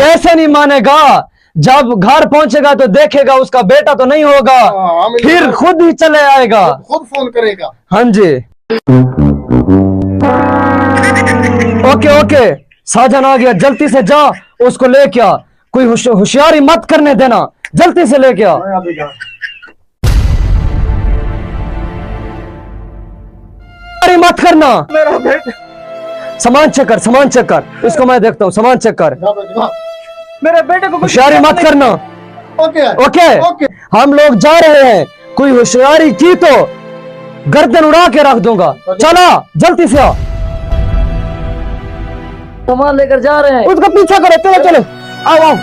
कैसे नहीं मानेगा? जब घर पहुंचेगा तो देखेगा उसका बेटा तो नहीं होगा, फिर खुद ही चले आएगा, खुद फोन करेगा। हाँ जी। ओके ओके, साजन आ गया, जल्दी से जा उसको लेके आ। कोई होशियारी मत करने देना, जल्दी से लेके आ। होशियारी मत करना। मेरा बेटा, सामान चेक कर, सामान चेक कर, इसको मैं देखता हूँ, सामान चेक कर। मेरे बेटे को होशियारी मत करना। ओके ओके, हम लोग जा रहे हैं, कोई होशियारी की तो गर्दन उड़ा के रख दूंगा। चला जल्दी से आ। सामान लेकर जा रहे हैं। उसका पीछा करो, चलो चलो, आओ आओ।